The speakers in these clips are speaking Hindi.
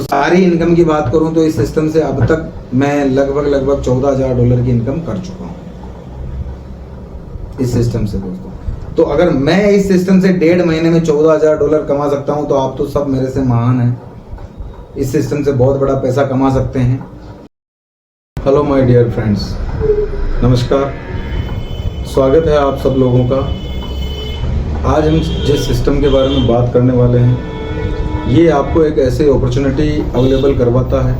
सारी इनकम की बात करूं तो इस सिस्टम से अब तक मैं लगभग $14,000 की इनकम कर चुका हूं इस सिस्टम से दोस्तों। तो अगर मैं इस सिस्टम से 1.5 महीने में $14,000 कमा सकता हूं तो आप तो सब मेरे से महान हैं, इस सिस्टम से बहुत बड़ा पैसा कमा सकते हैं। हेलो माय डियर फ्रेंड्स, नमस्कार, स्वागत है आप सब लोगों का। आज हम जिस सिस्टम के बारे में बात करने वाले हैं, ये आपको एक ऐसी अपॉर्चुनिटी अवेलेबल करवाता है,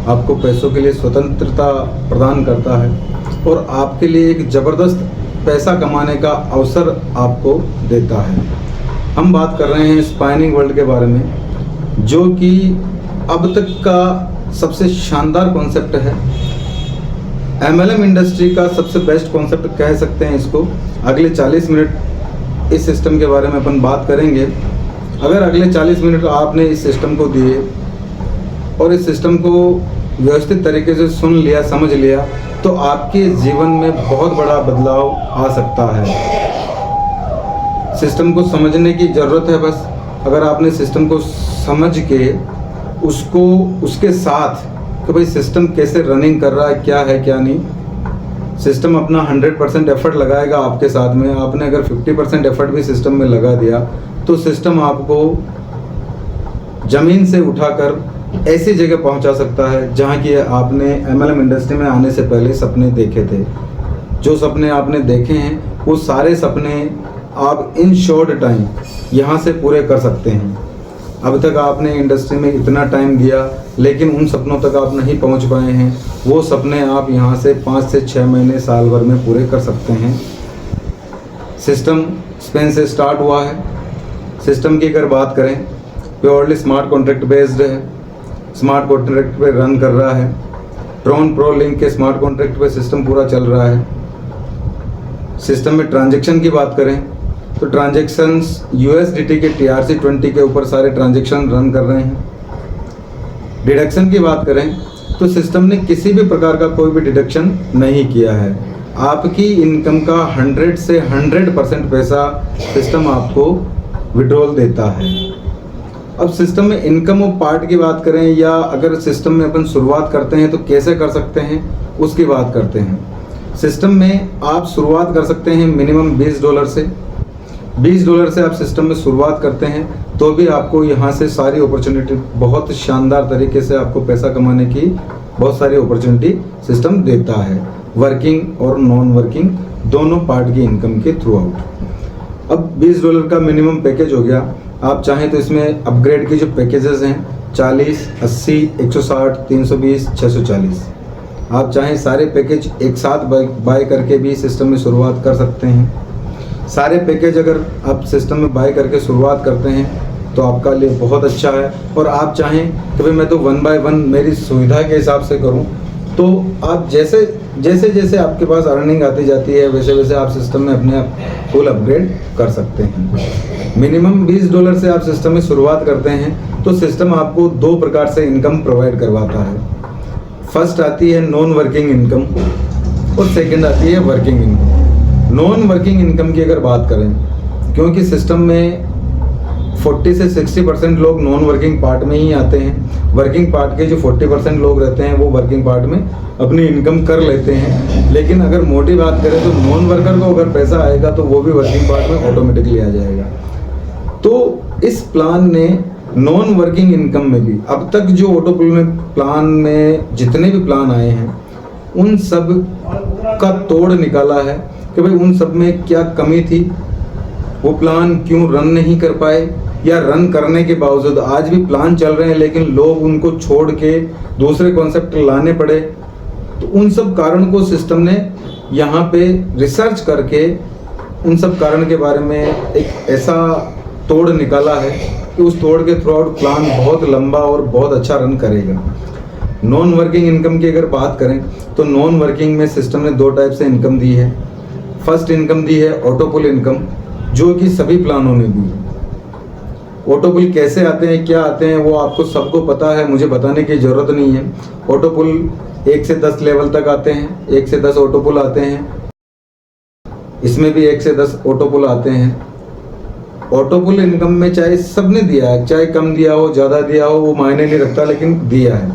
आपको पैसों के लिए स्वतंत्रता प्रदान करता है और आपके लिए एक ज़बरदस्त पैसा कमाने का अवसर आपको देता है। हम बात कर रहे हैं स्पाइनिंग वर्ल्ड के बारे में, जो कि अब तक का सबसे शानदार कॉन्सेप्ट है। MLM इंडस्ट्री का सबसे बेस्ट कॉन्सेप्ट कह सकते हैं इसको। अगले 40 मिनट इस सिस्टम के बारे में अपन बात करेंगे। अगर अगले 40 मिनट आपने इस सिस्टम को दिए और इस सिस्टम को व्यवस्थित तरीके से सुन लिया, समझ लिया, तो आपके जीवन में बहुत बड़ा बदलाव आ सकता है। सिस्टम को समझने की ज़रूरत है बस। अगर आपने सिस्टम को समझ के उसको उसके साथ कि भाई सिस्टम कैसे रनिंग कर रहा है, क्या है क्या नहीं, सिस्टम अपना 100% एफर्ट लगाएगा आपके साथ में। आपने अगर 50% एफर्ट भी सिस्टम में लगा दिया तो सिस्टम आपको ज़मीन से उठाकर ऐसी जगह पहुंचा सकता है जहां की आपने MLM इंडस्ट्री में आने से पहले सपने देखे थे। जो सपने आपने देखे हैं वो सारे सपने आप इन शॉर्ट टाइम यहां से पूरे कर सकते हैं। अब तक आपने इंडस्ट्री में इतना टाइम दिया लेकिन उन सपनों तक आप नहीं पहुंच पाए हैं, वो सपने आप यहां से 5 से 6 महीने, साल भर में पूरे कर सकते हैं। सिस्टम स्पेन से स्टार्ट हुआ है। सिस्टम की अगर बात करें, प्योरली स्मार्ट कॉन्ट्रैक्ट बेस्ड है, स्मार्ट कॉन्ट्रैक्ट पे रन कर रहा है। ट्रॉन प्रो लिंक के स्मार्ट कॉन्ट्रैक्ट पे सिस्टम पूरा चल रहा है। सिस्टम में ट्रांजैक्शन की बात करें तो ट्रांजैक्शंस USDT के TRC20 के ऊपर सारे ट्रांजैक्शन रन कर रहे हैं। डिडक्शन की बात करें तो सिस्टम ने किसी भी प्रकार का कोई भी डिडक्शन नहीं किया है। आपकी इनकम का 100 से 100% पैसा सिस्टम आपको विड्रॉल देता है। अब सिस्टम में इनकम और पार्ट की बात करें, या अगर सिस्टम में अपन शुरुआत करते हैं तो कैसे कर सकते हैं उसकी बात करते हैं। सिस्टम में आप शुरुआत कर सकते हैं मिनिमम $20 से। $20 से आप सिस्टम में शुरुआत करते हैं तो भी आपको यहाँ से सारी अपॉर्चुनिटी, बहुत शानदार तरीके से आपको पैसा कमाने की बहुत सारी अपॉर्चुनिटी सिस्टम देता है, वर्किंग और नॉन वर्किंग दोनों पार्ट की इनकम के थ्रू आउट। अब $20 का मिनिमम पैकेज हो गया। आप चाहें तो इसमें अपग्रेड के जो पैकेजेस हैं 40, 80, 160, 320, 640, आप चाहें सारे पैकेज एक साथ बाय करके भी सिस्टम में शुरुआत कर सकते हैं। सारे पैकेज अगर आप सिस्टम में बाय करके शुरुआत करते हैं तो आपका लिए बहुत अच्छा है। और आप चाहें कि भाई मैं तो 1 बाय 1 मेरी सुविधा के हिसाब से करूं, तो आप जैसे आपके पास अर्निंग आती जाती है वैसे वैसे आप सिस्टम में अपने आप फुल अपग्रेड कर सकते हैं। मिनिमम $20 से आप सिस्टम में शुरुआत करते हैं तो सिस्टम आपको 2 प्रकार से इनकम प्रोवाइड करवाता है। फर्स्ट आती है नॉन वर्किंग इनकम और सेकंड आती है working income. Non working income की अगर बात करें, क्योंकि सिस्टम में 40 से 60% लोग नॉन वर्किंग पार्ट में ही आते हैं। वर्किंग पार्ट के जो 40% लोग रहते हैं वो वर्किंग पार्ट में अपनी इनकम कर लेते हैं। लेकिन अगर मोटी बात करें तो नॉन वर्कर को अगर पैसा आएगा तो वो भी वर्किंग पार्ट में ऑटोमेटिकली आ जाएगा। तो इस प्लान ने नॉन वर्किंग इनकम में भी अब तक जो ऑटोपुल में प्लान में जितने भी प्लान आए हैं उन सब का तोड़ निकाला है कि भाई उन सब में क्या कमी थी, वो प्लान क्यों रन नहीं कर पाए, या रन करने के बावजूद आज भी प्लान चल रहे हैं लेकिन लोग उनको छोड़ के दूसरे कॉन्सेप्ट लाने पड़े। तो उन सब कारण को सिस्टम ने यहाँ पे रिसर्च करके उन सब कारण के बारे में एक ऐसा तोड़ निकाला है कि उस तोड़ के थ्रू आउट प्लान बहुत लंबा और बहुत अच्छा रन करेगा। नॉन वर्किंग इनकम की अगर बात करें तो नॉन वर्किंग में सिस्टम ने 2 टाइप से इनकम दी है। फर्स्ट इनकम दी है ऑटोपुल इनकम, जो कि सभी प्लानों ने दी है। ऑटोपुल कैसे आते हैं, क्या आते हैं, वो आपको सबको पता है, मुझे बताने की ज़रूरत नहीं है। ऑटोपुल 1 से 10 लेवल तक आते हैं, 1 से 10 ऑटोपुल आते हैं। इसमें भी 1 से 10 ऑटोपुल आते हैं। ऑटोपुल इनकम में चाहे सबने दिया है, चाहे कम दिया हो ज़्यादा दिया हो वो मायने नहीं रखता, लेकिन दिया है।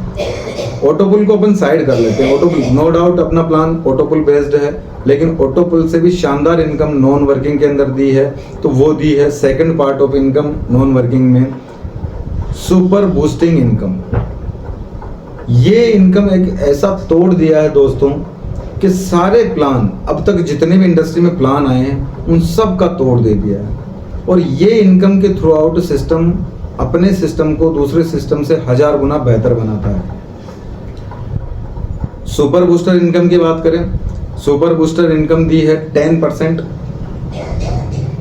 ऑटोपुल को अपन साइड कर लेते हैं। ऑटोपुल नो डाउट अपना प्लान ऑटोपुल बेस्ड है, लेकिन ऑटोपुल से भी शानदार इनकम नॉन वर्किंग के अंदर दी है, तो वो दी है second part of income non working में, सुपर बूस्टिंग इनकम। ये इनकम एक ऐसा तोड़ दिया है दोस्तों कि सारे प्लान अब तक जितने भी इंडस्ट्री में प्लान आए हैं उन सब का तोड़ दे दिया है। और ये इनकम के थ्रू आउट सिस्टम अपने सिस्टम को दूसरे सिस्टम से 1000 गुना बेहतर बनाता है। सुपर बूस्टर इनकम की बात करें, सुपर बूस्टर इनकम दी है 10%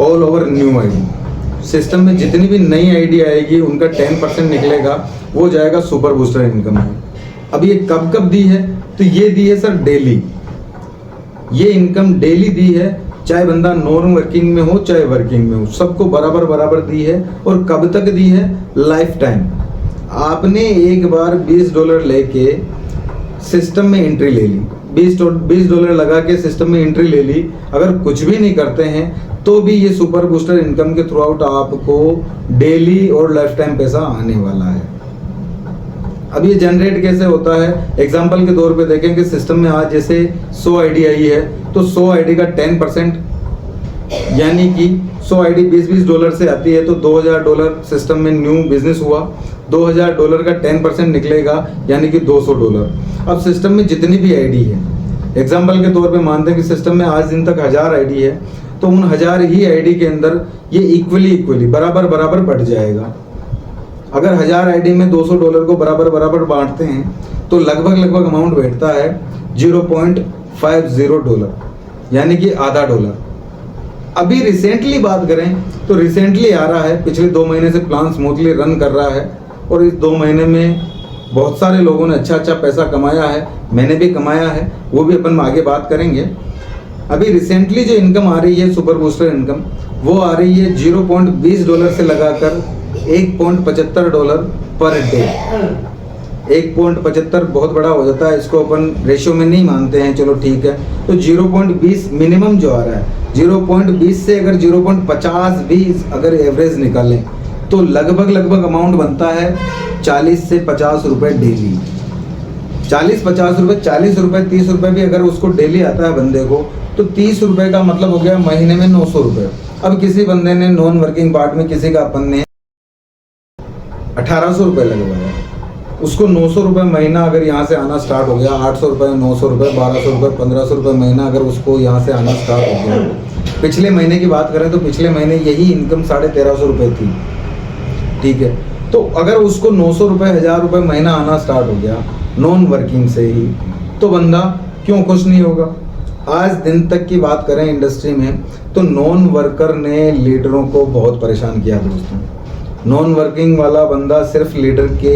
all over new ID. System में जितनी भी नई आईडी आएगी उनका 10% निकलेगा, वो जाएगा सुपर बूस्टर इनकम में। अब ये कब कब दी है, तो ये दी है सर डेली। ये इनकम डेली दी है, चाहे बंदा नॉन वर्किंग में हो चाहे वर्किंग में हो, सबको बराबर बराबर दी है। और कब तक दी है, लाइफ टाइम। आपने एक बार $20 लेके सिस्टम में एंट्री ले ली, $20 लगा के सिस्टम में एंट्री ले ली, अगर कुछ भी नहीं करते हैं तो भी ये सुपर बूस्टर इनकम के थ्रू आउट आपको डेली और लाइफ टाइम पैसा आने वाला है। अब ये जनरेट कैसे होता है, एग्जांपल के तौर पे देखें कि सिस्टम में आज जैसे 100 आईडी आई है, तो 100 आईडी का 10% यानी कि 100 आईडी $20 से आती है, तो $2000 सिस्टम में न्यू बिजनेस हुआ, $2000 का 10% निकलेगा यानी कि $200। अब सिस्टम में जितनी भी आईडी है, एग्जांपल के तौर पे मानते हैं कि सिस्टम में आज दिन तक 1000 आईडी है, तो उन 1000 ही आईडी के अंदर ये इक्वली बराबर बराबर बढ़ जाएगा। अगर 1000 आईडी में $200 को बराबर बराबर बांटते हैं तो लगभग अमाउंट बैठता है $0.50 यानी कि आधा डॉलर। अभी रिसेंटली बात करें तो रिसेंटली आ रहा है, पिछले 2 महीने से प्लान स्मूथली रन कर रहा है और इस 2 महीने में बहुत सारे लोगों ने अच्छा पैसा कमाया है, मैंने भी कमाया है, वो भी अपन आगे बात करेंगे। अभी रिसेंटली जो इनकम आ रही है सुपर बूस्टर इनकम, वो आ रही है $0.20 से लगाकर $1.75 पर डे। 1.75 बहुत बड़ा हो जाता है, इसको अपन रेशियो में नहीं मानते हैं, चलो ठीक है। तो 0.20 मिनिमम जो आ रहा है, 0.20 से अगर 0.50 भी अगर एवरेज निकालें तो लगभग अमाउंट बनता है 40 से 50 रुपए डेली। 40-50 रुपए, 40 रुपए, 30 रुपए भी अगर उसको डेली आता है बंदे को, तो 30 रुपए का मतलब हो गया महीने में 900 रुपए। अब किसी बंदे ने नॉन वर्किंग पार्ट में किसी का अपन ने 1800 रुपए लगवाया, उसको 900 रुपए महीना अगर यहाँ से आना स्टार्ट हो गया, 800 रुपए, 900 रुपए, 1200 रुपए, 1500 रुपए महीना अगर उसको यहाँ से आना स्टार्ट हो गया। पिछले महीने की बात करें तो पिछले महीने यही इनकम 1350 रुपए थी, ठीक है। तो अगर उसको 900 रुपए, 1000 रुपए महीना आना स्टार्ट हो गया नॉन वर्किंग से ही, तो बंदा क्यों खुश नहीं होगा। आज दिन तक की बात करें इंडस्ट्री में तो नॉन वर्कर ने लीडरों को बहुत परेशान किया दोस्तों। नॉन वर्किंग वाला बंदा सिर्फ लीडर के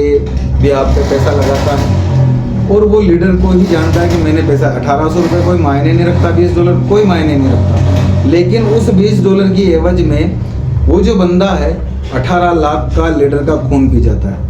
बिहाफ पे पैसा लगाता है और वो लीडर को ही जानता है कि मैंने पैसा 1800 रुपये कोई मायने नहीं रखता, $20 कोई मायने नहीं रखता, लेकिन उस $20 की एवज में वो जो बंदा है 18 लाख का लीडर का खून पी जाता है।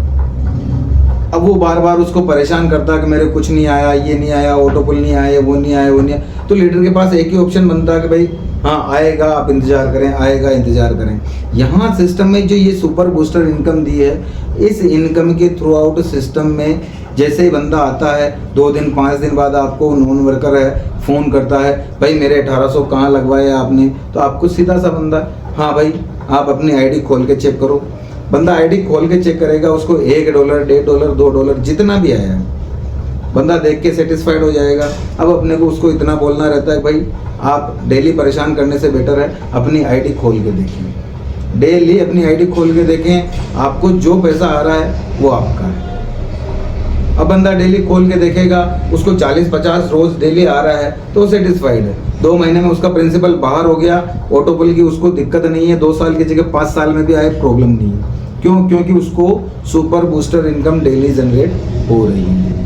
अब वो बार बार उसको परेशान करता है कि मेरे कुछ नहीं आया, ये नहीं आया, ऑटोपुल नहीं आया, वो नहीं आया, वो नहीं आया। तो लीडर के पास एक ही ऑप्शन बनता है कि भाई हाँ आएगा, आप इंतज़ार करें, आएगा, इंतज़ार करें। यहाँ सिस्टम में जो ये सुपर बूस्टर इनकम दी है, इस इनकम के थ्रू आउट सिस्टम में जैसे ही बंदा आता है 2 दिन 5 दिन बाद आपको नॉन वर्कर है फ़ोन करता है, भाई मेरे 1800 कहाँ लगवाए आपने, तो आपको सीधा सा बंदा, हाँ भाई आप अपनी आईडी खोल के चेक करो। बंदा आईडी खोल के चेक करेगा, उसको $1, $1.5, $2 जितना भी आया है बंदा देख के सेटिस्फाइड हो जाएगा। अब अपने को उसको इतना बोलना रहता है भाई आप डेली परेशान करने से बेटर है अपनी आईडी खोल के देखें, डेली अपनी आईडी खोल के देखें, आपको जो पैसा आ रहा है वो आपका है। अब बंदा डेली खोल के देखेगा, उसको 40-50 रोज डेली आ रहा है तो सेटिस्फाइड है। 2 महीने में उसका प्रिंसिपल बाहर हो गया, ऑटोपुल की उसको दिक्कत नहीं है, 2 साल की जगह 5 साल में भी आए प्रॉब्लम नहीं है। क्यों? क्योंकि उसको super booster income daily generate हो रही है।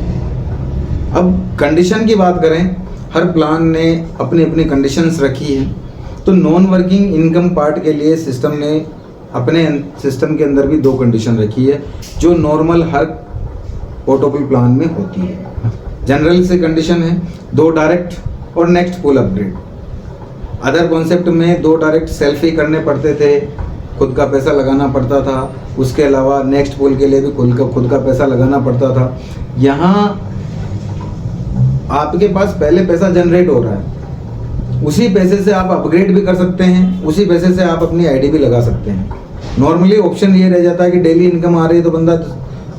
अब कंडीशन की बात करें, हर प्लान ने अपनी अपनी कंडीशंस रखी है। तो नॉन वर्किंग इनकम पार्ट के लिए सिस्टम ने अपने सिस्टम के अंदर भी 2 कंडीशन रखी है जो नॉर्मल हर ऑटोपुल प्लान में होती है। जनरल से कंडीशन है 2 डायरेक्ट और next full upgrade. Other concept में 2 डायरेक्ट सेल्फ ही करने पड़ते थे, खुद का पैसा लगाना पड़ता था, उसके अलावा नेक्स्ट पुल के लिए भी खुद का पैसा लगाना पड़ता था। यहाँ आपके पास पहले पैसा जनरेट हो रहा है, उसी पैसे से आप अपग्रेड भी कर सकते हैं, उसी पैसे से आप अपनी आईडी भी लगा सकते हैं। नॉर्मली ऑप्शन ये रह जाता है कि डेली इनकम आ रही है तो बंदा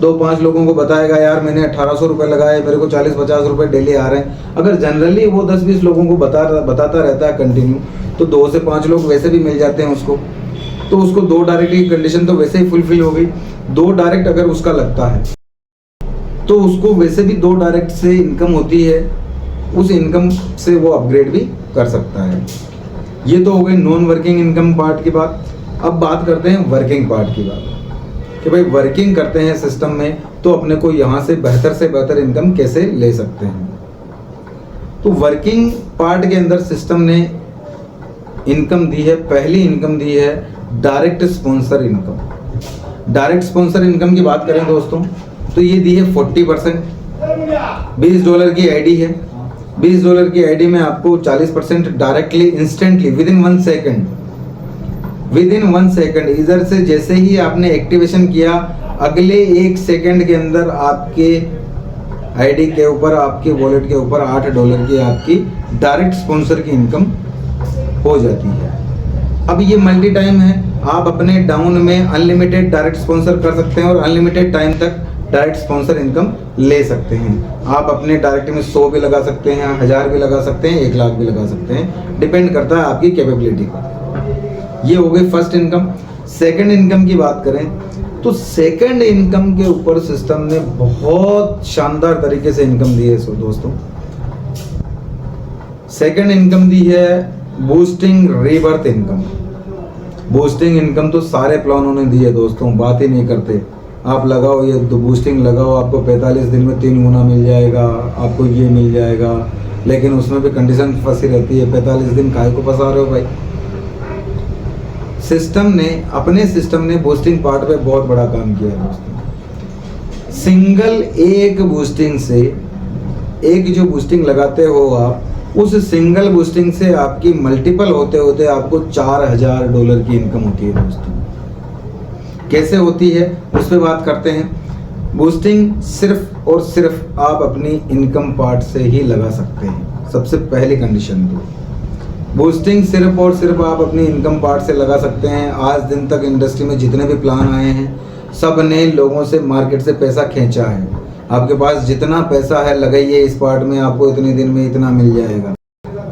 2-5 लोगों को बताएगा यार मैंने 1800 रुपये लगाए, मेरे को 40-50 रुपये डेली आ रहे हैं। अगर जनरली वो 10-20 लोगों को बताता रहता है कंटिन्यू, तो 2 से 5 लोग वैसे भी मिल जाते हैं उसको, तो उसको 2 डायरेक्ट की कंडीशन तो वैसे ही फुलफिल हो गई। 2 डायरेक्ट अगर उसका लगता है तो उसको वैसे भी 2 डायरेक्ट से इनकम होती है, उस इनकम से वो अपग्रेड भी कर सकता है। ये तो हो गई नॉन वर्किंग इनकम पार्ट की बात। अब बात करते हैं वर्किंग पार्ट की बात, कि भाई वर्किंग करते हैं सिस्टम में तो अपने को यहाँ से बेहतर इनकम कैसे ले सकते हैं। तो वर्किंग पार्ट के अंदर सिस्टम ने इनकम दी है, पहली इनकम दी है direct sponsor income. Direct sponsor income की बात करें दोस्तों तो ये दी है 40%। $20 की आईडी है, $20 की आईडी में आपको 40% directly instantly with in 1 second इधर से जैसे ही आपने एक्टिवेशन किया, अगले 1 सेकेंड के अंदर आपके आईडी के ऊपर, आपके वॉलेट के ऊपर $8 की आपकी डायरेक्ट स्पॉन्सर की इनकम हो जाती है। अब ये मल्टी टाइम है, आप अपने डाउन में अनलिमिटेड डायरेक्ट स्पॉन्सर कर सकते हैं और अनलिमिटेड टाइम तक डायरेक्ट स्पॉन्सर इनकम ले सकते हैं। आप अपने डायरेक्ट में 100 भी लगा सकते हैं, 1000 भी लगा सकते हैं, 1 लाख भी लगा सकते हैं, डिपेंड करता है आपकी कैपेबिलिटी पर। ये हो गई फर्स्ट इनकम। सेकंड इनकम की बात करें तो सेकंड इनकम के ऊपर सिस्टम ने बहुत शानदार तरीके से इनकम दी है दोस्तों। सेकंड इनकम दी है boosting rebirth income. Boosting income तो सारे प्लानों ने दी है दोस्तों, बात ही नहीं करते। आप लगाओ ये तो बूस्टिंग लगाओ, आपको 45 दिन में 3 गुना मिल जाएगा, आपको ये मिल जाएगा, लेकिन उसमें भी कंडीशन फंसी रहती है। 45 दिन काहे को फंसा रहे हो भाई। अपने सिस्टम ने बूस्टिंग पार्ट पे बहुत बड़ा काम किया है दोस्तों। सिंगल एक बूस्टिंग से, एक जो बूस्टिंग लगाते हो आप, उस सिंगल बूस्टिंग से आपकी मल्टीपल होते होते आपको $4000 की इनकम होती है दोस्तों। कैसे होती है उस पर बात करते हैं। बूस्टिंग सिर्फ और सिर्फ आप अपनी इनकम पार्ट से ही लगा सकते हैं, सबसे पहली कंडीशन तो। बूस्टिंग सिर्फ और सिर्फ आप अपनी इनकम पार्ट से लगा सकते हैं। आज दिन तक इंडस्ट्री में जितने भी प्लान आए हैं, सब ने लोगों से मार्केट से पैसा खींचा है। आपके पास जितना पैसा है लगाइए इस पार्ट में, आपको इतने दिन में इतना मिल जाएगा।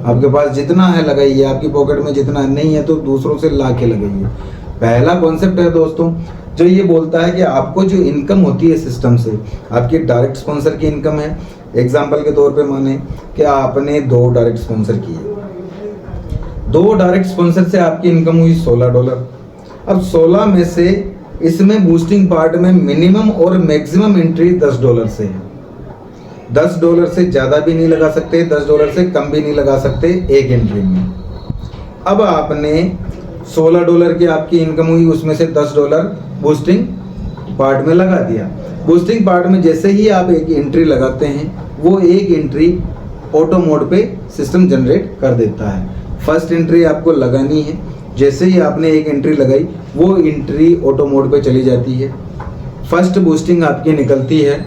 आपके पास जितना है लगाइए, आपकी पॉकेट में जितना नहीं है तो दूसरों से ला के लगाइए। पहला कॉन्सेप्ट है दोस्तों जो ये बोलता है कि आपको जो इनकम होती है सिस्टम से, आपकी डायरेक्ट स्पॉन्सर की इनकम है। एग्जाम्पल के तौर पे माने कि आपने 2 डायरेक्ट स्पॉन्सर किए, 2 डायरेक्ट स्पॉन्सर से आपकी इनकम हुई $16। अब 16 में से इसमें बूस्टिंग पार्ट में मिनिमम और मैक्सिमम एंट्री $10 से है। $10 से ज़्यादा भी नहीं लगा सकते, $10 से कम भी नहीं लगा सकते एक एंट्री में। अब आपने $16 की आपकी इनकम हुई, उसमें से $10 बूस्टिंग पार्ट में लगा दिया। बूस्टिंग पार्ट में जैसे ही आप एक एंट्री लगाते हैं, वो एक एंट्री ऑटो मोड पे सिस्टम जनरेट कर देता है। फर्स्ट एंट्री आपको लगानी है, जैसे ही आपने एक एंट्री लगाई वो एंट्री ऑटो मोड पे चली जाती है। फर्स्ट बूस्टिंग आपकी निकलती है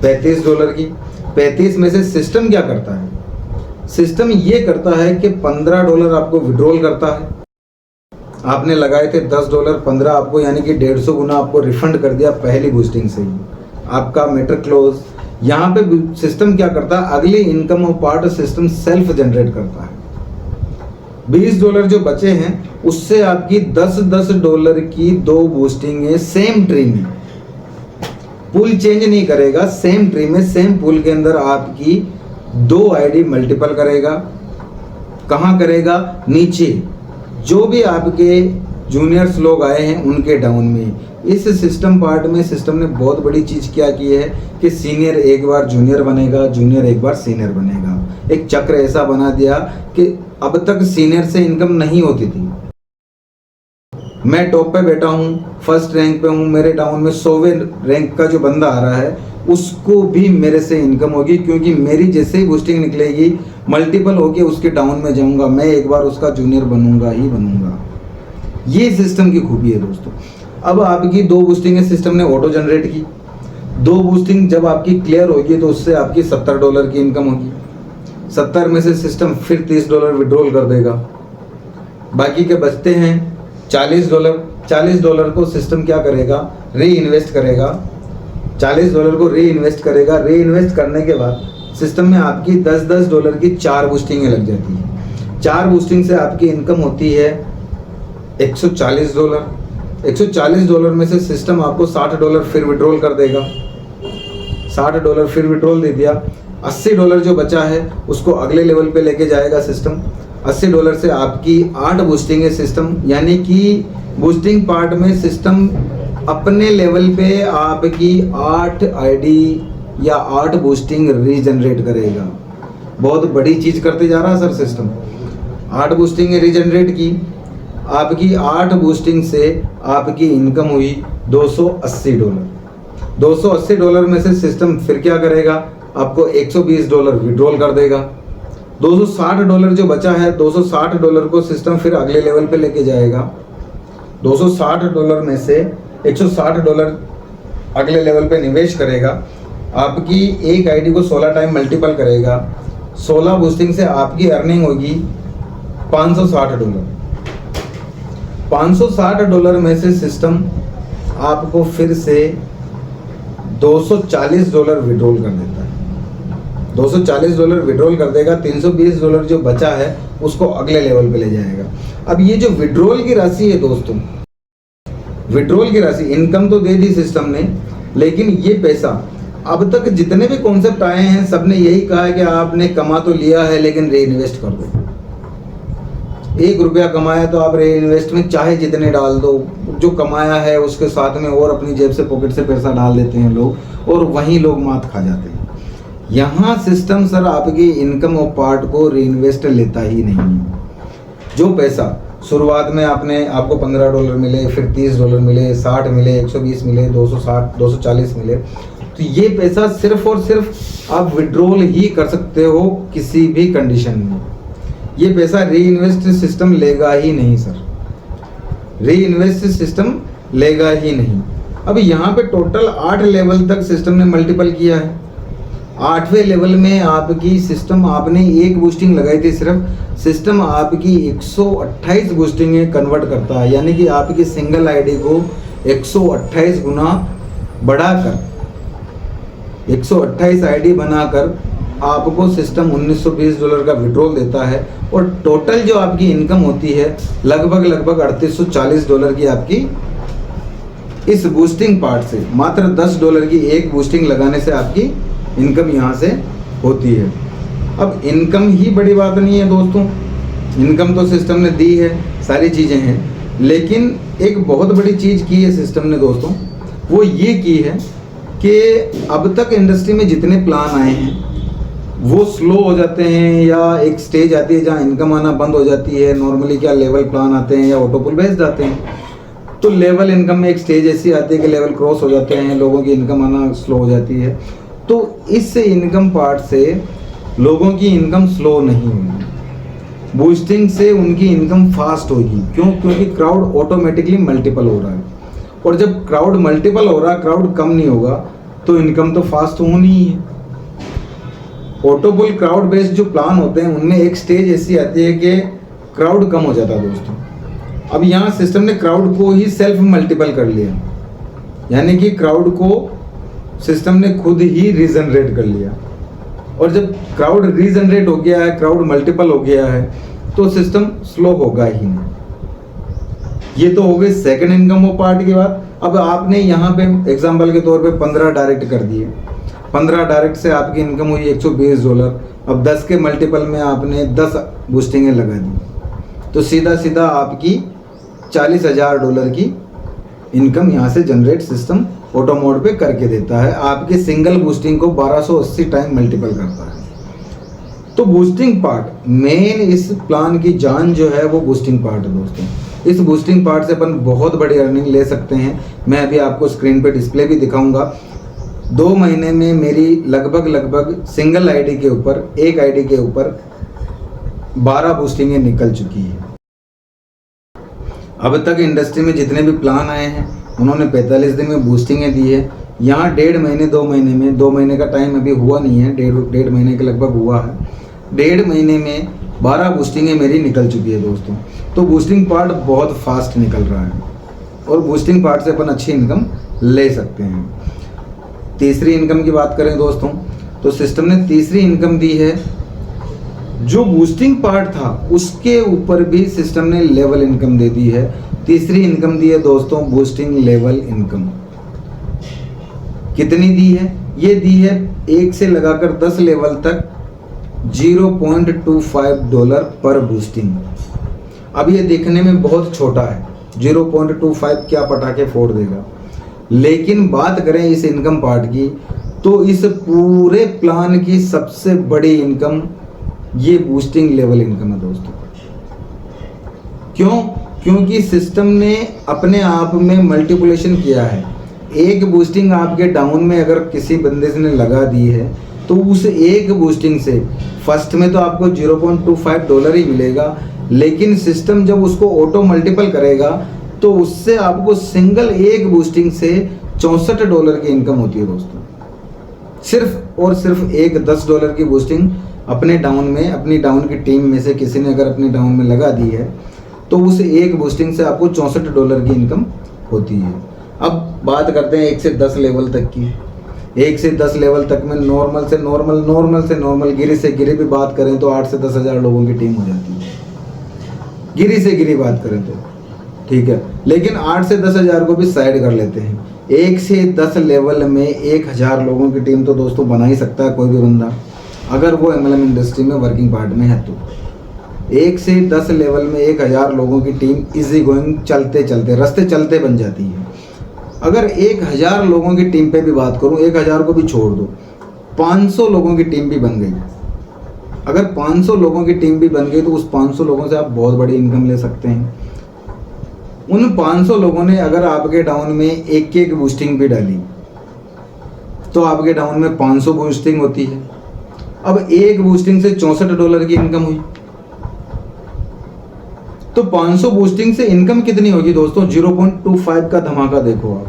$35 की। 35 में से सिस्टम क्या करता है, सिस्टम ये करता है कि $15 आपको विड्रॉल करता है। आपने लगाए थे $10, 15 आपको यानी कि 150 गुना आपको रिफंड कर दिया पहली बूस्टिंग से ही। आपका मैटर क्लोज। यहाँ पे सिस्टम क्या करता है, अगली इनकम और पार्ट सिस्टम सेल्फ जनरेट करता है। $20 जो बचे हैं उससे आपकी $10 की 2 बूस्टिंग है सेम ट्री में। पूल चेंज नहीं करेगा, सेम ट्री में सेम पूल के अंदर आपकी 2 आईडी मल्टीपल करेगा। कहाँ करेगा, नीचे जो भी आपके जूनियर्स लोग आए हैं उनके डाउन में। इस सिस्टम पार्ट में सिस्टम ने बहुत बड़ी चीज़ क्या की है कि सीनियर एक बार जूनियर बनेगा, जूनियर एक बार सीनियर बनेगा। एक चक्र ऐसा बना दिया कि अब तक सीनियर से इनकम नहीं होती थी। मैं टॉप पे बैठा हूँ, फर्स्ट रैंक पे हूँ, मेरे डाउन में 100वें रैंक का जो बंदा आ रहा है उसको भी मेरे से इनकम होगी, क्योंकि मेरी जैसे ही बूस्टिंग निकलेगी मल्टीपल होके उसके डाउन में जाऊंगा। मैं एक बार उसका जूनियर बनूंगा ही बनूंगा। ये सिस्टम की खूबी है दोस्तों। अब आपकी 2 बूस्टिंग सिस्टम ने ऑटो जनरेट की, 2 बूस्टिंग जब आपकी क्लियर होगी तो उससे आपकी $70 की इनकम होगी। 70 में से सिस्टम फिर $30 विड्रॉल कर देगा, बाकी के बचते हैं $40। $40 को सिस्टम क्या करेगा, री इन्वेस्ट करेगा। $40 को री इन्वेस्ट करेगा। री इन्वेस्ट करने के बाद सिस्टम में आपकी $10 की 4 बूस्टिंगें लग जाती हैं। 4 बूस्टिंग से आपकी इनकम होती है $140। $140 में से सिस्टम आपको $60 फिर विड्रॉल कर देगा। $60 फिर विड्रॉल दे दिया। $80 जो बचा है उसको अगले लेवल पे लेके जाएगा सिस्टम। $80 से आपकी 8 बूस्टिंग है सिस्टम, यानी कि बूस्टिंग पार्ट में सिस्टम अपने लेवल पे आपकी 8 आईडी या 8 बूस्टिंग रीजनरेट करेगा। बहुत बड़ी चीज़ करते जा रहा है सर सिस्टम। 8 बूस्टिंग रीजनरेट की, आपकी 8 बूस्टिंग से आपकी इनकम हुई $280। $280 में से सिस्टम फिर क्या करेगा, आपको $120 विड्रॉल कर देगा। $260 जो बचा है, $260 को सिस्टम फिर अगले लेवल पे लेके जाएगा। $260 में से $160 अगले लेवल पे निवेश करेगा। आपकी एक आईडी को 16 टाइम मल्टीपल करेगा। 16 बूस्टिंग से आपकी अर्निंग होगी $560। $560 में से सिस्टम आपको फिर से $240 विड्रॉल कर देता है। $240 विड्रॉल कर देगा। $320 जो बचा है उसको अगले लेवल पे ले जाएगा। अब ये जो विड्रॉल की राशि है दोस्तों, विड्रॉल की राशि, इनकम तो दे दी सिस्टम ने, लेकिन ये पैसा अब तक जितने भी कॉन्सेप्ट आए हैं सबने यही कहा है कि आपने कमा तो लिया है लेकिन री इन्वेस्ट कर दो। ₹1 कमाया तो आप री इन्वेस्ट में चाहे जितने डाल दो, जो कमाया है उसके साथ में और अपनी जेब से पॉकेट से पैसा डाल देते हैं लोग, और वहीं लोग मात खा जाते हैं। यहाँ सिस्टम सर आपकी इनकम और पार्ट को री इन्वेस्ट लेता ही नहीं है। जो पैसा शुरुआत में आपको $15 मिले, फिर $30 मिले, 60 मिले, 120 मिले, 260, 240 मिले, तो ये पैसा सिर्फ और सिर्फ आप विड्रॉल ही कर सकते हो किसी भी कंडीशन में। ये पैसा री इन्वेस्ट सिस्टम लेगा ही नहीं सर, री इन्वेस्ट सिस्टम लेगा ही नहीं। अब यहाँ पे टोटल 8 लेवल तक सिस्टम ने मल्टीपल किया है। 8वें लेवल में आपकी सिस्टम, आपने 1 बूस्टिंग लगाई थी सिर्फ, सिस्टम आपकी 128 बूस्टिंग कन्वर्ट करता है, यानी कि आपकी सिंगल आईडी को 128 गुना बढ़ाकर, 128 आईडी बनाकर आपको सिस्टम $1920 का विड्रॉल देता है। और टोटल जो आपकी इनकम होती है लगभग $3840 की आपकी इस बूस्टिंग पार्ट से, मात्र $10 की एक बूस्टिंग लगाने से आपकी इनकम यहाँ से होती है। अब इनकम ही बड़ी बात नहीं है दोस्तों, इनकम तो सिस्टम ने दी है, सारी चीज़ें हैं, लेकिन एक बहुत बड़ी चीज़ की है सिस्टम ने दोस्तों, वो ये की है कि अब तक इंडस्ट्री में जितने प्लान आए हैं वो स्लो हो जाते हैं, या एक स्टेज आती है जहाँ इनकम आना बंद हो जाती है। नॉर्मली क्या लेवल प्लान आते हैं या ऑटोपुल बेस्ड आते हैं, तो लेवल इनकम में एक स्टेज ऐसी आती है कि लेवल क्रॉस हो जाते हैं, लोगों की इनकम आना स्लो हो जाती है। तो इस इनकम पार्ट से लोगों की इनकम स्लो नहीं होगी, बूस्टिंग से उनकी इनकम फास्ट होगी। क्यों? क्योंकि क्राउड ऑटोमेटिकली मल्टीपल हो रहा है, और जब क्राउड मल्टीपल हो रहा है, क्राउड कम नहीं होगा, तो इनकम तो फास्ट होनी ही है। ऑटोपुल क्राउड बेस्ड जो प्लान होते हैं उनमें एक स्टेज ऐसी आती है कि क्राउड कम हो जाता है दोस्तों। अब यहाँ सिस्टम ने क्राउड को ही सेल्फ मल्टीपल कर लिया, यानी कि क्राउड को सिस्टम ने खुद ही रीजनरेट कर लिया। और जब क्राउड रीजनरेट हो गया है, क्राउड मल्टीपल हो गया है, तो सिस्टम स्लो होगा ही नहीं। ये तो हो गई सेकंड इनकम वो पार्ट की बात। अब आपने यहाँ पे एग्जांपल के तौर पे 15 डायरेक्ट कर दिए, 15 डायरेक्ट से आपकी इनकम हुई $120। अब 10 के मल्टीपल में आपने 10 बूस्टिंगें लगा दी, तो सीधा सीधा आपकी $40,000 की इनकम यहाँ से जनरेट सिस्टम ऑटो मोड पे करके देता है। आपके सिंगल बूस्टिंग को 1280 टाइम मल्टीपल करता है। तो बूस्टिंग पार्ट मेन, इस प्लान की जान जो है वो बूस्टिंग पार्ट है दोस्तों। इस बूस्टिंग पार्ट से अपन बहुत बड़ी अर्निंग ले सकते हैं। मैं अभी आपको स्क्रीन पे डिस्प्ले भी दिखाऊंगा। 2 महीने में मेरी लगभग सिंगल आईडी के ऊपर, एक आईडी के ऊपर 12 बूस्टिंगें निकल चुकी है। अब तक इंडस्ट्री में जितने भी प्लान आए हैं उन्होंने 45 दिन में बूस्टिंगें दी है। यहाँ 1.5 महीने 2 महीने में, 2 महीने का टाइम अभी हुआ नहीं है, 1.5 महीने के लगभग हुआ है, 1.5 महीने में 12 बूस्टिंगें मेरी निकल चुकी है दोस्तों। तो बूस्टिंग पार्ट बहुत फास्ट निकल रहा है और बूस्टिंग पार्ट से अपन अच्छी इनकम ले सकते हैं। तीसरी इनकम की बात करें दोस्तों तो सिस्टम ने तीसरी इनकम दी है, जो बूस्टिंग पार्ट था उसके ऊपर भी सिस्टम ने लेवल इनकम दे दी है। तीसरी इनकम दी है दोस्तों बूस्टिंग लेवल इनकम। कितनी दी है? ये दी है 1 से लगाकर 10 लेवल तक $0.25 पर बूस्टिंग। अब ये देखने में बहुत छोटा है, 0.25 क्या पटाखे फोड़ देगा, लेकिन बात करें इस इनकम पार्ट की तो इस पूरे प्लान की सबसे बड़ी इनकम ये बूस्टिंग लेवल इनकम है दोस्तों। क्यों? क्योंकि सिस्टम ने अपने आप में मल्टीप्लिकेशन किया है। एक बूस्टिंग आपके डाउन में अगर किसी बंदे ने लगा दी है तो उस एक बूस्टिंग से फर्स्ट में तो आपको $0.25 ही मिलेगा, लेकिन सिस्टम जब उसको ऑटो मल्टीपल करेगा तो उससे आपको सिंगल एक बूस्टिंग से $64 की इनकम होती है दोस्तों। सिर्फ और सिर्फ एक $10 की बूस्टिंग अपने डाउन में, अपनी डाउन की टीम में से किसी ने अगर अपने डाउन में लगा दी है तो उस एक बूस्टिंग से आपको $64 की इनकम होती है। अब बात करते हैं 1 से 10 लेवल तक की। 1 से 10 लेवल तक में नॉर्मल से नॉर्मल गिरी से गिरी भी बात करें तो 8 से 10 हज़ार लोगों की टीम हो जाती है, गिरी से गिरी बात करें तो, ठीक है। लेकिन 8 से 10 हज़ार को भी साइड कर लेते हैं, 1 से 10 लेवल में 1000 लोगों की टीम तो दोस्तों बना ही सकता है कोई भी बंदा, अगर वो MLM इंडस्ट्री में वर्किंग पार्ट में है तो। 1 से 10 लेवल में 1000 लोगों की टीम इजी गोइंग, चलते चलते रास्ते चलते बन जाती है। अगर 1000 लोगों की टीम पे भी बात करूं, 1000 को भी छोड़ दो, 500 लोगों की टीम भी बन गई। अगर 500 लोगों की टीम भी बन गई तो उस 500 लोगों से आप बहुत बड़ी इनकम ले सकते हैं। उन 500 लोगों ने अगर आपके डाउन में एक बूस्टिंग भी डाली तो आपके डाउन में 500 बूस्टिंग होती है। अब एक बूस्टिंग से $64 की इनकम हुई, तो 500 बूस्टिंग से इनकम कितनी होगी दोस्तों? 0.25 का धमाका देखो आप।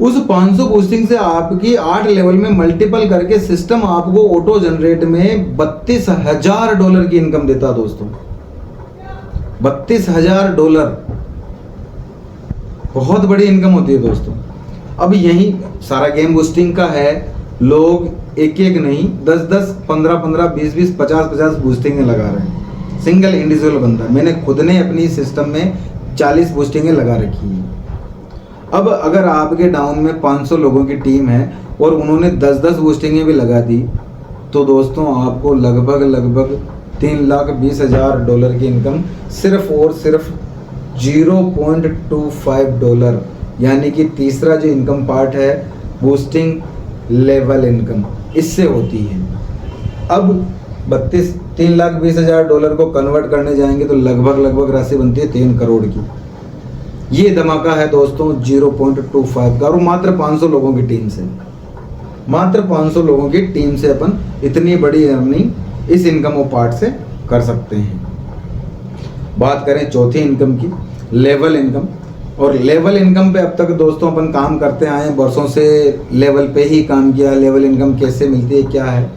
उस 500 बूस्टिंग से आपकी 8 लेवल में मल्टीपल करके सिस्टम आपको ऑटो जनरेट में $32,000 की इनकम देता दोस्तों। $32,000 बहुत बड़ी इनकम होती है दोस्तों। अब यही सारा गेम बूस्टिंग का है। लोग एक नहीं 10-10, 15-15, 20-20, 50-50 बूस्टिंगें लगा रहे हैं। सिंगल इंडिविजुअल बंदा, मैंने खुद ने अपनी सिस्टम में 40 बूस्टिंगें लगा रखी है। अब अगर आपके डाउन में 500 लोगों की टीम है और उन्होंने 10-10 बूस्टिंगें भी लगा दी तो दोस्तों आपको लगभग $3,20,000 की इनकम सिर्फ और सिर्फ $0.25, यानी कि तीसरा जो इनकम पार्ट है बूस्टिंग लेवल इनकम, इससे होती है। अब $3,20,000 को कन्वर्ट करने जाएंगे तो लगभग राशि बनती है 3 करोड़ की। ये धमाका है दोस्तों 0.25 का, और मात्र 500 लोगों की टीम से, मात्र 500 लोगों की टीम से अपन इतनी बड़ी अर्निंग इस इनकम और पार्ट से कर सकते हैं। बात करें चौथी इनकम की, लेवल इनकम। और लेवल इनकम पे अब तक दोस्तों अपन काम करते आए हैं, वर्षों से लेवल पे ही काम किया। लेवल इनकम कैसे मिलती है, क्या है,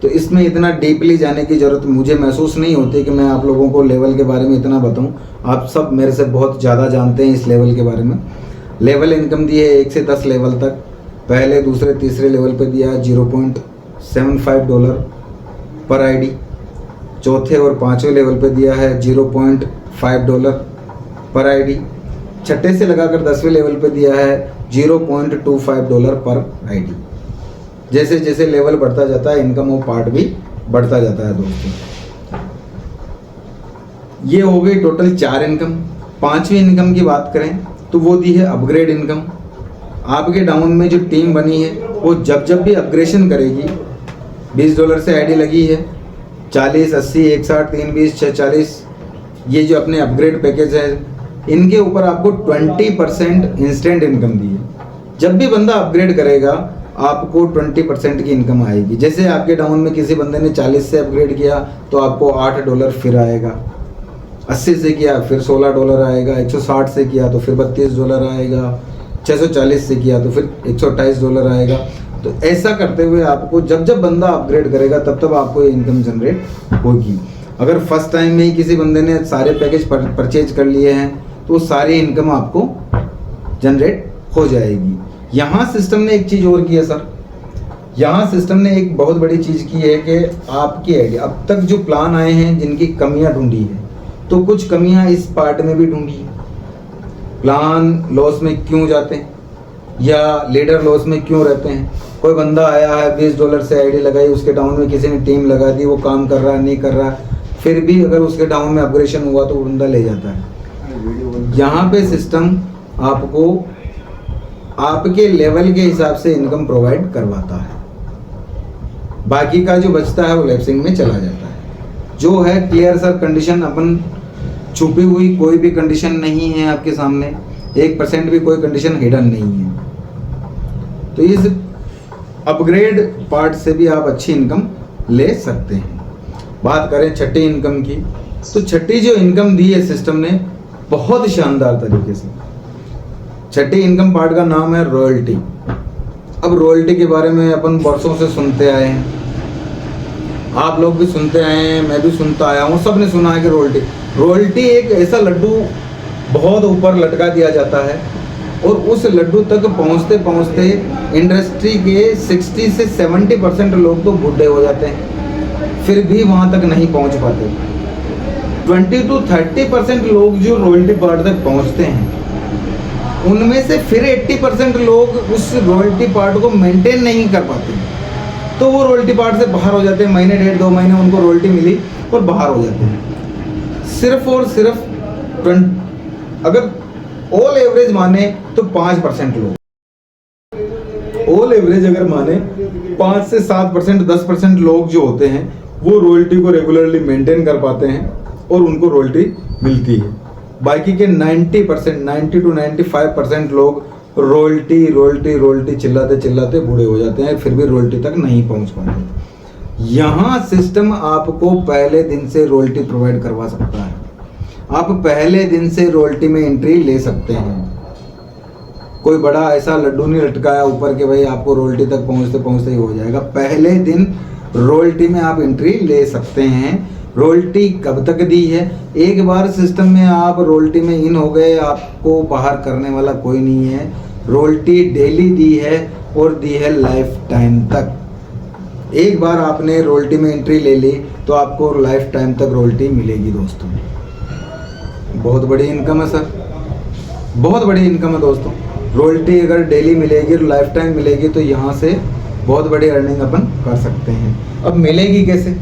तो इसमें इतना डीपली जाने की ज़रूरत मुझे महसूस नहीं होती कि मैं आप लोगों को लेवल के बारे में इतना बताऊं। आप सब मेरे से बहुत ज़्यादा जानते हैं इस लेवल के बारे में। लेवल इनकम दी है 1 से 10 लेवल तक। पहले, दूसरे, तीसरे लेवल पे दिया है $0.75 पर आईडी। चौथे और पाँचवें लेवल पे दिया है $0.5 पर आईडी। छठे से लगाकर 10वें लेवल पे दिया है $0.25 पर आईडी। जैसे जैसे लेवल बढ़ता जाता है इनकम और पार्ट भी बढ़ता जाता है दोस्तों। ये हो गई टोटल 4 इनकम। 5वीं इनकम की बात करें तो वो दी है अपग्रेड इनकम। आपके डाउन में जो टीम बनी है वो जब भी अपग्रेडेशन करेगी, $20 से आईडी लगी है, 40, 80, 160, 320, 640, ये जो अपने अपग्रेड पैकेज है इनके ऊपर आपको 20% इंस्टेंट इनकम दी है। जब भी बंदा अपग्रेड करेगा आपको 20% की इनकम आएगी। जैसे आपके डाउन में किसी बंदे ने 40 से अपग्रेड किया तो आपको $8 फिर आएगा। 80 से किया फिर $16 आएगा, 160 से किया तो फिर $32 आएगा, 640 से किया तो फिर $128 आएगा। तो ऐसा करते हुए आपको जब जब बंदा अपग्रेड करेगा तब तब आपको ये इनकम जनरेट होगी। अगर फर्स्ट टाइम में ही किसी बंदे ने सारे पैकेज परचेज कर लिए हैं तो सारी इनकम आपको जनरेट हो जाएगी। यहाँ सिस्टम ने एक चीज़ और की है सर, यहाँ सिस्टम ने एक बहुत बड़ी चीज़ की है कि आपकी आइडिया अब तक जो प्लान आए हैं जिनकी कमियाँ ढूंढी है, तो कुछ कमियाँ इस पार्ट में भी ढूंढी है। प्लान लॉस में क्यों जाते हैं या लीडर लॉस में क्यों रहते हैं। कोई बंदा आया है $20 से आईडी लगाई, उसके डाउन में किसी ने टीम लगा दी, वो काम कर रहा है नहीं कर रहा, फिर भी अगर उसके डाउन में अपग्रेडेशन हुआ तो वो बंदा ले जाता है। यहाँ पे सिस्टम आपको आपके लेवल के हिसाब से इनकम प्रोवाइड करवाता है, बाकी का जो बचता है वो लैप्सिंग में चला जाता है। जो है क्लियर सर कंडीशन, अपन छुपी हुई कोई भी कंडीशन नहीं है आपके सामने, 1% भी कोई कंडीशन हिडन नहीं है। तो इस अपग्रेड पार्ट से भी आप अच्छी इनकम ले सकते हैं। बात करें छठी इनकम की, तो छठी जो इनकम दी है सिस्टम ने बहुत शानदार तरीके से, छठी इनकम पार्ट का नाम है रॉयल्टी। अब रॉयल्टी के बारे में अपन वर्षों से सुनते आए हैं, आप लोग भी सुनते आए हैं, मैं भी सुनता आया हूँ, सबने सुना है कि रॉयल्टी एक ऐसा लड्डू बहुत ऊपर लटका दिया जाता है और उस लड्डू तक पहुँचते पहुँचते इंडस्ट्री के 60 से 70% लोग तो बूढ़े हो जाते हैं, फिर भी वहाँ तक नहीं पहुँच पाते। 20 to 30% लोग जो रॉयल्टी पार्ट तक पहुँचते हैं, उनमें से फिर 80% लोग उस रॉयल्टी पार्ट को मेंटेन नहीं कर पाते, तो वो रॉयल्टी पार्ट से बाहर हो जाते हैं। महीने 1.5-2 महीने उनको रॉयल्टी मिली और बाहर हो जाते हैं। सिर्फ और सिर्फ अगर ऑल एवरेज माने तो 5% लोग, ऑल एवरेज अगर माने 5 से 7%, 10% लोग जो होते हैं वो रॉयल्टी को रेगुलरली मेंटेन कर पाते हैं और उनको रॉयल्टी मिलती है। बाकी के 90%, 90 to 95% लोग रॉयल्टी चिल्लाते चिल्लाते बूढ़े हो जाते हैं, फिर भी रॉयल्टी तक नहीं पहुंच पाते। यहाँ सिस्टम आपको पहले दिन से रॉयल्टी प्रोवाइड करवा सकता है। आप पहले दिन से रॉयल्टी में एंट्री ले सकते हैं। कोई बड़ा ऐसा लड्डू नहीं लटकाया ऊपर के भाई आपको रॉयल्टी तक पहुंचते पहुंचते ही हो जाएगा। पहले दिन रॉयल्टी में आप एंट्री ले सकते हैं। रॉयल्टी कब तक दी है? एक बार सिस्टम में आप रॉयल्टी में इन हो गए, आपको बाहर करने वाला कोई नहीं है। रॉयल्टी डेली दी है और दी है लाइफ टाइम तक। एक बार आपने रॉयल्टी में एंट्री ले ली तो आपको लाइफ टाइम तक रॉयल्टी मिलेगी दोस्तों। बहुत बड़ी इनकम है सर, बहुत बड़ी इनकम है दोस्तों। रॉयल्टी अगर डेली मिलेगी और लाइफ टाइम मिलेगी तो यहाँ से बहुत बड़ी अर्निंग अपन कर सकते हैं। अब मिलेगी कैसे,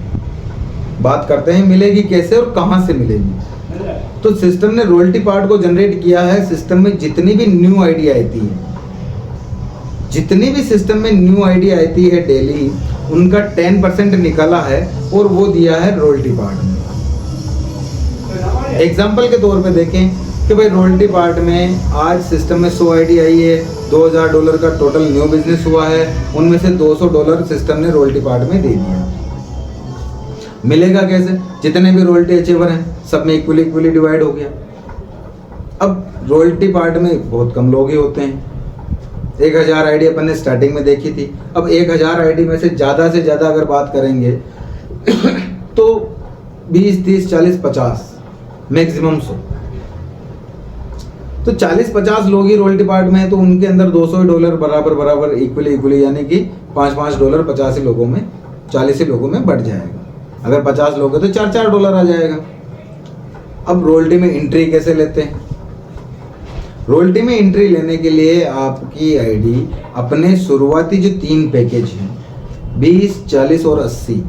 बात करते हैं मिलेगी कैसे और कहाँ से मिलेगी। तो सिस्टम ने रॉयल्टी पार्ट को जनरेट किया है। सिस्टम में जितनी भी न्यू आईडी आती है, जितनी भी सिस्टम में न्यू आईडी आती है डेली, उनका 10% निकाला है और वो दिया है रॉयल्टी पार्ट में। एग्जाम्पल के तौर पे देखें कि भाई रॉयल्टी पार्ट में आज सिस्टम में 100 आईडी आई है, $2000 का टोटल न्यू बिजनेस हुआ है, उनमें से $200 सिस्टम ने रॉयल्टी पार्ट में दे दिया। मिलेगा कैसे? जितने भी रॉयल्टी अचीवर हैं सब में इक्वली डिवाइड हो गया। अब रॉयल्टी पार्ट में बहुत कम लोग ही होते हैं। 1000 आईडी अपन ने स्टार्टिंग में देखी थी। अब 1000 आईडी में से ज़्यादा अगर बात करेंगे तो 20, 30, 40, 50 मैक्सिमम 100, तो 40-50 लोग ही रॉयल्टी पार्ट में है, तो उनके अंदर $200 बराबर इक्वली यानी कि $5 50 ही लोगों में, 40 ही लोगों में बढ़ जाएगा। अगर 50 लोग हैं तो $4 आ जाएगा। अब रॉयल्टी में एंट्री कैसे लेते हैं? रॉयल्टी में एंट्री लेने के लिए आपकी आईडी अपने शुरुआती जो 3 पैकेज हैं 20, 40 और 80,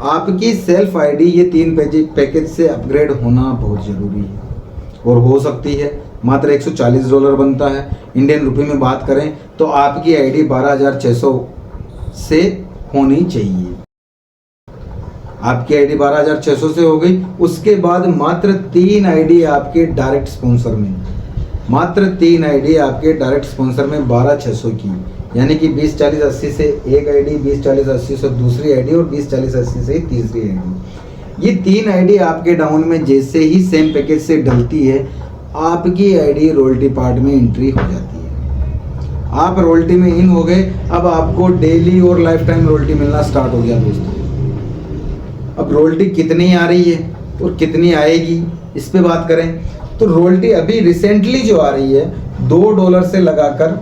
आपकी सेल्फ आईडी ये 3 पैकेज से अपग्रेड होना बहुत ज़रूरी है। और हो सकती है मात्र $140 बनता है। इंडियन रुपये में बात करें तो आपकी आईडी 12,600 से होनी चाहिए। आपकी आईडी 12,600 से हो गई। उसके बाद मात्र 3 आईडी आपके डायरेक्ट स्पॉन्सर में, मात्र 3 आईडी आपके डायरेक्ट स्पॉन्सर में 12,600 की, यानी कि 20, 40, 80 से एक आईडी, 20, 40, 80 से दूसरी आईडी और 20, 40, 80 से तीसरी आईडी। ये 3 आईडी आपके डाउन में जैसे ही सेम पैकेज से डलती है, आपकी आईडी रॉयल्टी पार्ट में एंट्री हो जाती है। आप रॉयल्टी में इन हो गए, अब आपको डेली और लाइफ टाइम रॉयल्टी मिलना स्टार्ट हो गया दोस्तों। अब रॉयल्टी कितनी आ रही है और कितनी आएगी, इस पे बात करें तो रॉयल्टी अभी रिसेंटली जो आ रही है $2 से लगाकर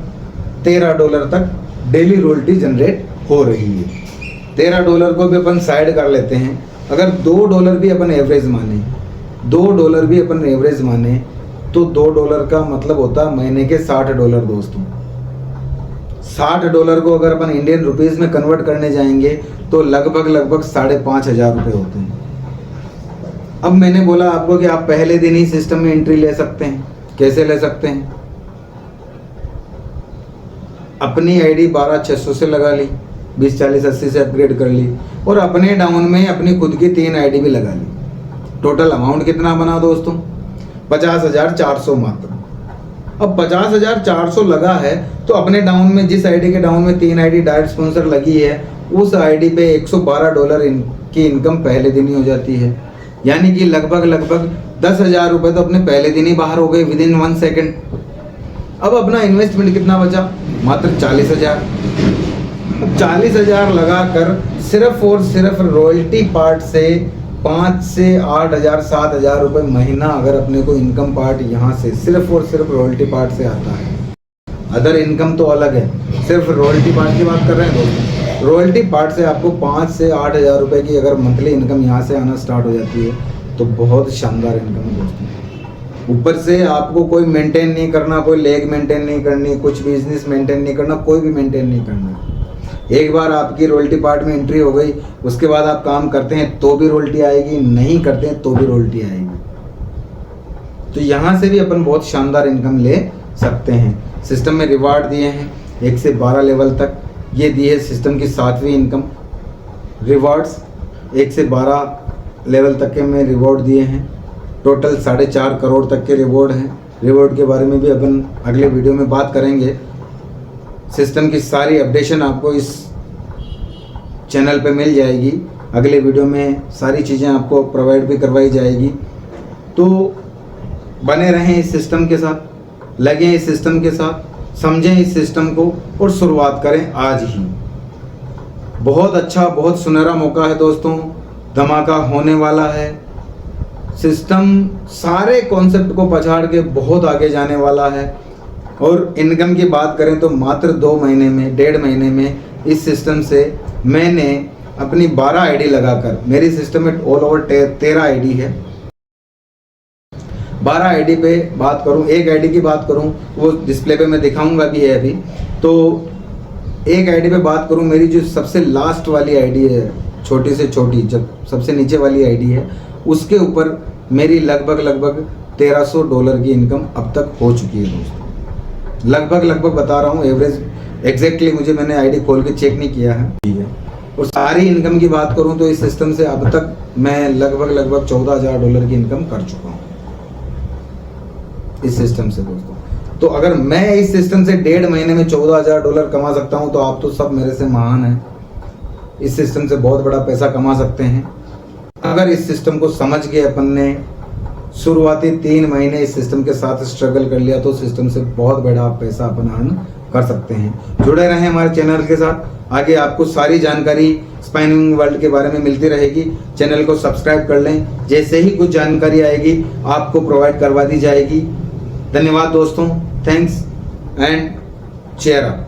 $13 तक डेली रॉयल्टी जनरेट हो रही है। $13 को भी अपन साइड कर लेते हैं, अगर $2 भी अपन एवरेज माने, $2 भी अपन एवरेज माने तो $2 का मतलब होता है महीने के $60 दोस्तों। $60 को अगर अपन इंडियन रुपीस में कन्वर्ट करने जाएंगे तो लगभग 5,500 रुपये होते हैं। अब मैंने बोला आपको कि आप पहले दिन ही सिस्टम में एंट्री ले सकते हैं। कैसे ले सकते हैं? अपनी आईडी 12,600 से लगा ली, 20, 40, 80 से अपग्रेड कर ली और अपने डाउन में अपनी खुद की 3 आईडी भी लगा ली। टोटल अमाउंट कितना बना दोस्तों? 50,400 मात्र। अब 50,400 लगा है तो अपने डाउन में जिस आईडी के डाउन में 3 आईडी डायरेक्ट स्पॉन्सर लगी है, उस आईडी पे $112 की इनकम पहले दिन ही हो जाती है। यानी कि लगभग 10,000 रुपये तो अपने पहले दिन ही बाहर हो गए विदिन 1 सेकेंड। अब अपना इन्वेस्टमेंट कितना बचा? मात्र 40,000। 40,000 लगाकर सिर्फ और सिर्फ रॉयल्टी पार्ट से 5 से 8,000 7,000 रुपये महीना अगर अपने को इनकम पार्ट यहाँ से सिर्फ और सिर्फ रॉयल्टी पार्ट से आता है। अदर इनकम तो अलग है, सिर्फ रॉयल्टी पार्ट की बात कर रहे हैं दोस्तों। रॉयल्टी पार्ट से आपको 5 से 8,000 रुपये की अगर मंथली इनकम यहाँ से आना स्टार्ट हो जाती है तो बहुत शानदार इनकम है दोस्तों। ऊपर से आपको कोई मेंटेन नहीं करना, कोई लेग मेंटेन नहीं करनी, कुछ बिजनेस मेंटेन नहीं करना, कोई भी मेंटेन नहीं करना। एक बार आपकी रॉयल्टी पार्ट में एंट्री हो गई, उसके बाद आप काम करते हैं तो भी रॉयल्टी आएगी, नहीं करते हैं तो भी रॉयल्टी आएगी। तो यहाँ से भी अपन बहुत शानदार इनकम ले सकते हैं। सिस्टम में रिवार्ड दिए हैं 1 से 12 लेवल तक, ये दी है सिस्टम की 7वीं इनकम। रिवॉर्ड्स 1 से 12 लेवल तक के में रिवॉर्ड दिए हैं। टोटल 4.5 करोड़ तक के रिवॉर्ड हैं। रिवॉर्ड के बारे में भी अपन अगले वीडियो में बात करेंगे। सिस्टम की सारी अपडेशन आपको इस चैनल पे मिल जाएगी। अगले वीडियो में सारी चीज़ें आपको प्रोवाइड भी करवाई जाएगी। तो बने रहें इस सिस्टम के साथ, लगें इस सिस्टम के साथ, समझें इस सिस्टम को और शुरुआत करें आज ही। बहुत अच्छा, बहुत सुनहरा मौका है दोस्तों, धमाका होने वाला है। सिस्टम सारे कॉन्सेप्ट को पछाड़ के बहुत आगे जाने वाला है। और इनकम की बात करें तो मात्र 2 महीने में, 1.5 महीने में इस सिस्टम से मैंने अपनी 12 आईडी लगाकर, मेरी सिस्टम में ऑल ओवर 13 आईडी है। 12 आईडी पे बात करूं, एक आईडी की बात करूं, वो डिस्प्ले पे मैं दिखाऊंगा भी है अभी। तो एक आईडी पे बात करूं, मेरी जो सबसे लास्ट वाली आईडी है, छोटी से छोटी, जब सबसे नीचे वाली आईडी है, उसके ऊपर मेरी लगभग $1,300 की इनकम अब तक हो चुकी है दोस्तों। लगभग बता रहा हूँ, एवरेज एग्जैक्टली मुझे मैंने आईडी खोल के चेक नहीं किया है, ठीक है। और सारी इनकम की बात करूँ तो इस सिस्टम से अब तक मैं लगभग $14,000 की इनकम कर चुका हूँ इस सिस्टम से दोस्तों। तो अगर मैं इस सिस्टम से 1.5 महीने में $14,000 कमा सकता हूं तो आप तो सब मेरे से महान हैं। इस सिस्टम से बहुत बड़ा पैसा कमा सकते हैं। अगर इस सिस्टम को समझ के अपन ने शुरुआती 3 महीने इस सिस्टम के साथ स्ट्रगल कर लिया तो सिस्टम से बहुत बड़ा पैसा अपन अर्न कर सकते हैं। जुड़े रहें हमारे चैनल के साथ, आगे आपको सारी जानकारी स्पाइनिंग वर्ल्ड के बारे में मिलती रहेगी। चैनल को सब्सक्राइब कर लें, जैसे ही कुछ जानकारी आएगी आपको प्रोवाइड करवा दी जाएगी। धन्यवाद दोस्तों, थैंक्स एंड चेयर अप।